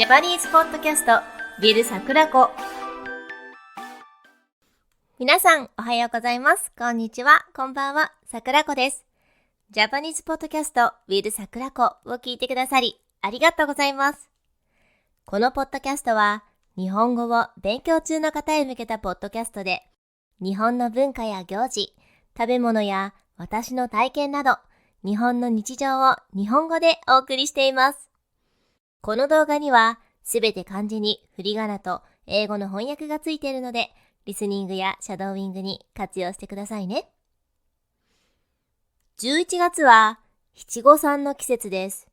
ジャパニーズポッドキャスト with 桜子。皆さんおはようございます。こんにちは、こんばんは、桜子です。ジャパニーズポッドキャスト with 桜子を聞いてくださりありがとうございます。このポッドキャストは日本語を勉強中の方へ向けたポッドキャストで、日本の文化や行事、食べ物や私の体験など日本の日常を日本語でお送りしています。この動画にはすべて漢字に振り仮名と英語の翻訳がついているので、リスニングやシャドーイングに活用してくださいね。11月は七五三の季節です。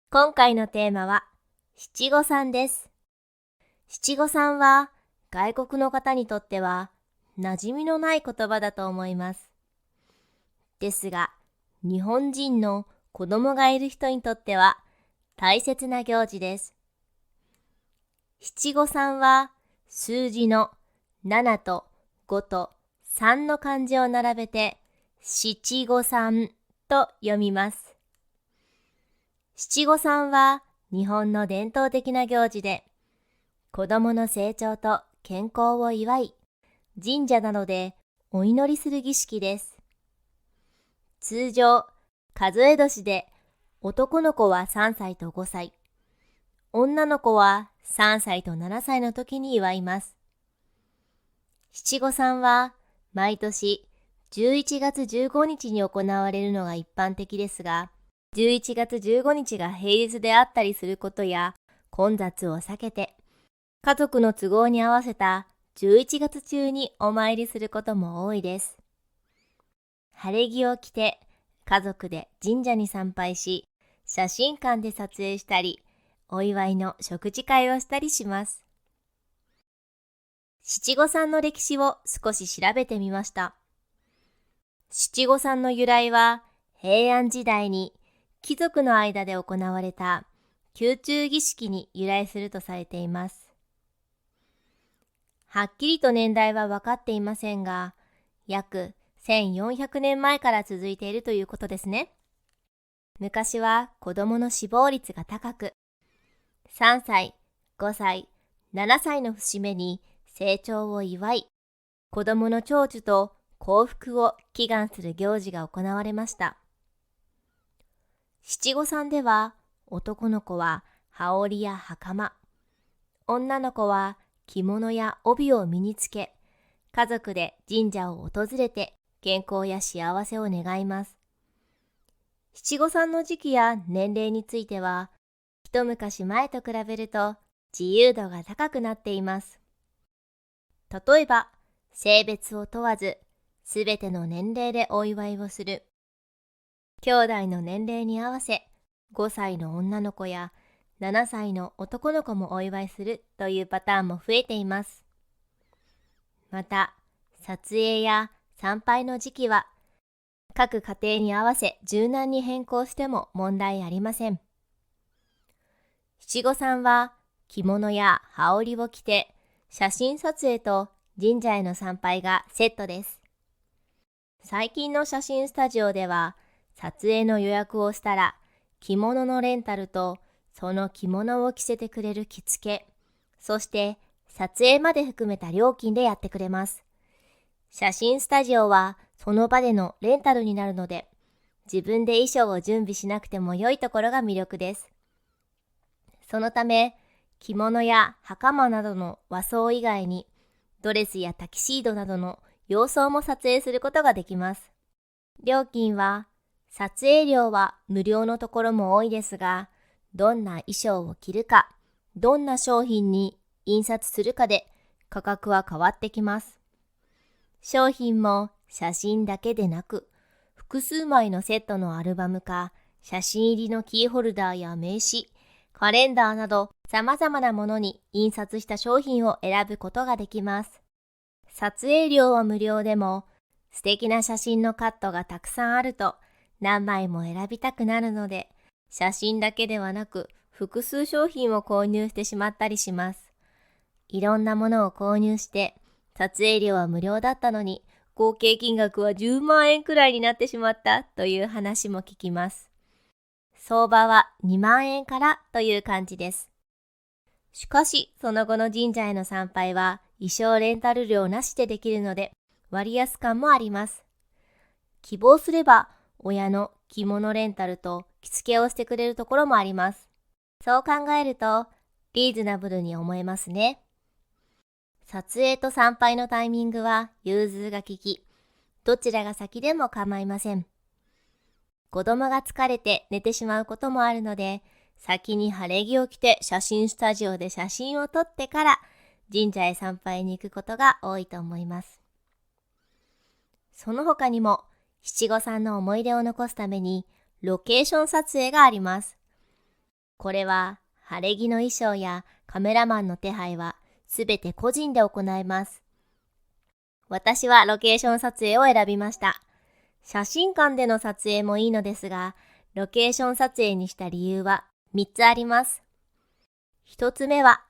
今回のテーマは七五三です。七五三は外国の方にとっては馴染みのない言葉だと思います。ですが、日本人の子供がいる人にとっては大切な行事です。七五三は数字の7と5と3の漢字を並べて七五三と読みます。七五三は日本の伝統的な行事で、子供の成長と健康を祝い、神社などでお祈りする儀式です。通常、数え年で男の子は3歳と5歳、女の子は3歳と7歳の時に祝います。七五三は毎年11月15日に行われるのが一般的ですが、11月15日が平日であったりすることや混雑を避けて、家族の都合に合わせた11月中にお参りすることも多いです。晴れ着を着て家族で神社に参拝し、写真館で撮影したり、お祝いの食事会をしたりします。七五三の歴史を少し調べてみました。七五三の由来は、平安時代に貴族の間で行われた宮中儀式に由来するとされています。はっきりと年代は分かっていませんが、約1400年前から続いているということですね。昔は子供の死亡率が高く、3歳、5歳、7歳の節目に成長を祝い、子供の長寿と幸福を祈願する行事が行われました。七五三では、男の子は羽織や袴、女の子は着物や帯を身につけ、家族で神社を訪れて健康や幸せを願います。七五三の時期や年齢については、一昔前と比べると自由度が高くなっています。例えば、性別を問わず、すべての年齢でお祝いをする。兄弟の年齢に合わせ、5歳の女の子や7歳の男の子もお祝いするというパターンも増えています。また、撮影や参拝の時期は、各家庭に合わせ柔軟に変更しても問題ありません。七五三は着物や羽織を着て写真撮影と神社への参拝がセットです。最近の写真スタジオでは撮影の予約をしたら着物のレンタルとその着物を着せてくれる着付け、そして撮影まで含めた料金でやってくれます。写真スタジオはその場でのレンタルになるので、自分で衣装を準備しなくても良いところが魅力です。そのため、着物や袴などの和装以外に、ドレスやタキシードなどの洋装も撮影することができます。料金は、撮影料は無料のところも多いですが、どんな衣装を着るか、どんな商品に印刷するかで価格は変わってきます。商品も写真だけでなく、複数枚のセットのアルバムか、写真入りのキーホルダーや名刺、カレンダーなど様々なものに印刷した商品を選ぶことができます。撮影料は無料でも、素敵な写真のカットがたくさんあると何枚も選びたくなるので、写真だけではなく複数商品を購入してしまったりします。いろんなものを購入して、撮影料は無料だったのに、合計金額は10万円くらいになってしまったという話も聞きます。相場は2万円からという感じです。しかし、その後の神社への参拝は衣装レンタル料なしでできるので、割安感もあります。希望すれば、親の着物レンタルと着付けをしてくれるところもあります。そう考えると、リーズナブルに思えますね。撮影と参拝のタイミングは融通が利き、どちらが先でも構いません。子供が疲れて寝てしまうこともあるので、先に晴れ着を着て写真スタジオで写真を撮ってから神社へ参拝に行くことが多いと思います。その他にも七五三の思い出を残すためにロケーション撮影があります。これは晴れ着の衣装やカメラマンの手配はすべて個人で行います。私はロケーション撮影を選びました。写真館での撮影もいいのですが、ロケーション撮影にした理由は3つあります。1つ目は、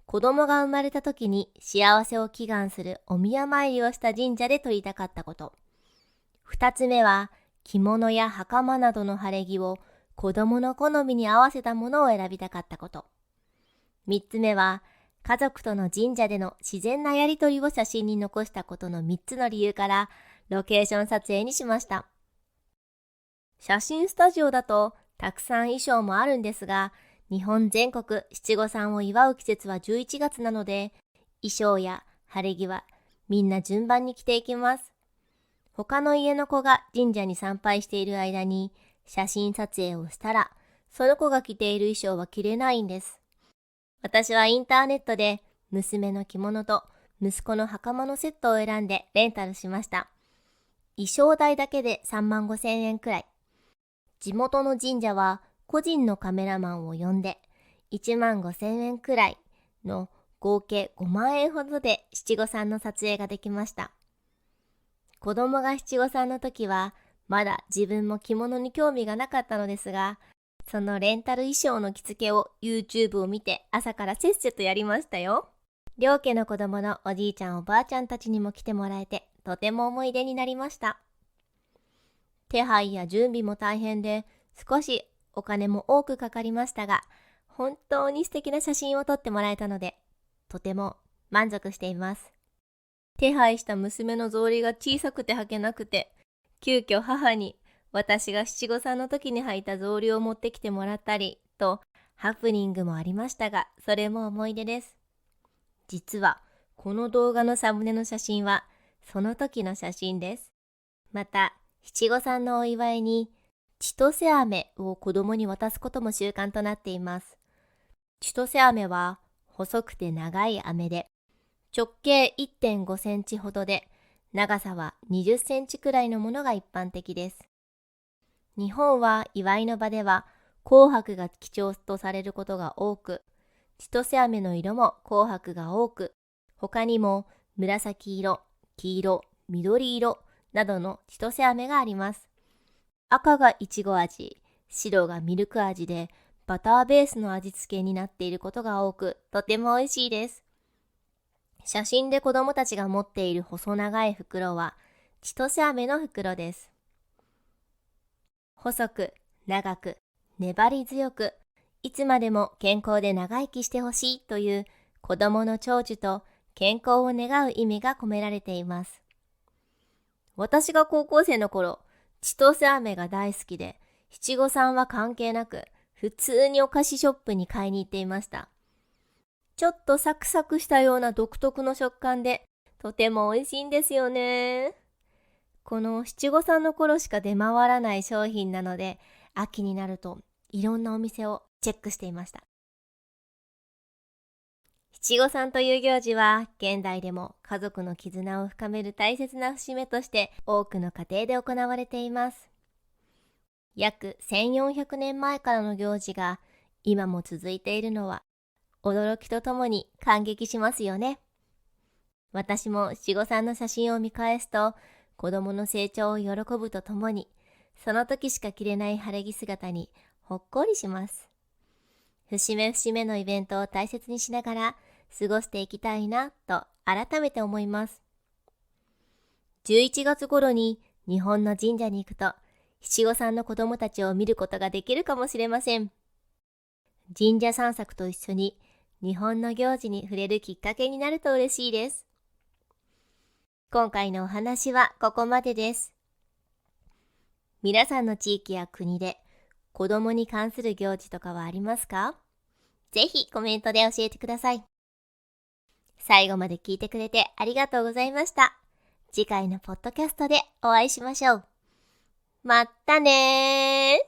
子供が生まれた時に幸せを祈願するお宮参りをした神社で撮りたかったこと。2つ目は、着物や袴などの晴れ着を子供の好みに合わせたものを選びたかったこと。3つ目は、家族との神社での自然なやりとりを写真に残したことの3つの理由からロケーション撮影にしました。写真スタジオだとたくさん衣装もあるんですが、日本全国七五三を祝う季節は11月なので、衣装や晴れ着はみんな順番に着ていきます。他の家の子が神社に参拝している間に写真撮影をしたら、その子が着ている衣装は着れないんです。私はインターネットで娘の着物と息子の袴のセットを選んでレンタルしました。衣装代だけで3万5千円くらい。地元の神社は個人のカメラマンを呼んで1万5千円くらいの合計5万円ほどで七五三の撮影ができました。子供が七五三の時はまだ自分も着物に興味がなかったのですが、そのレンタル衣装の着付けを YouTube を見て朝からせっせとやりましたよ。両家の子供のおじいちゃんおばあちゃんたちにも来てもらえてとても思い出になりました。手配や準備も大変で少しお金も多くかかりましたが、本当に素敵な写真を撮ってもらえたのでとても満足しています。手配した娘の草履が小さくて履けなくて、急遽母に私が七五三の時に履いた草履を持ってきてもらったりとハプニングもありましたが、それも思い出です。実はこの動画のサムネの写真はその時の写真です。また七五三のお祝いに千歳飴を子供に渡すことも習慣となっています。千歳飴は細くて長い飴で直径 1.5 センチほどで長さは20センチくらいのものが一般的です。日本は祝いの場では紅白が基調とされることが多く、千歳飴の色も紅白が多く、他にも紫色、黄色、緑色などの千歳飴があります。赤がいちご味、白がミルク味でバターベースの味付けになっていることが多く、とても美味しいです。写真で子供たちが持っている細長い袋は千歳飴の袋です。細く、長く、粘り強く、いつまでも健康で長生きしてほしいという子供の長寿と健康を願う意味が込められています。私が高校生の頃、千歳飴が大好きで、七五三は関係なく、普通にお菓子ショップに買いに行っていました。ちょっとサクサクしたような独特の食感で、とても美味しいんですよね。この七五三の頃しか出回らない商品なので、秋になるといろんなお店をチェックしていました。七五三という行事は現代でも家族の絆を深める大切な節目として多くの家庭で行われています。約1400年前からの行事が今も続いているのは驚きとともに感激しますよね。私も七五三の写真を見返すと子供の成長を喜ぶとともに、その時しか着れない晴れ着姿にほっこりします。節目節目のイベントを大切にしながら過ごしていきたいなと改めて思います。11月頃に日本の神社に行くと、七五三の子供たちを見ることができるかもしれません。神社散策と一緒に日本の行事に触れるきっかけになると嬉しいです。今回のお話はここまでです。皆さんの地域や国で子供に関する行事とかはありますか？ぜひコメントで教えてください。最後まで聞いてくれてありがとうございました。次回のポッドキャストでお会いしましょう。まったねー。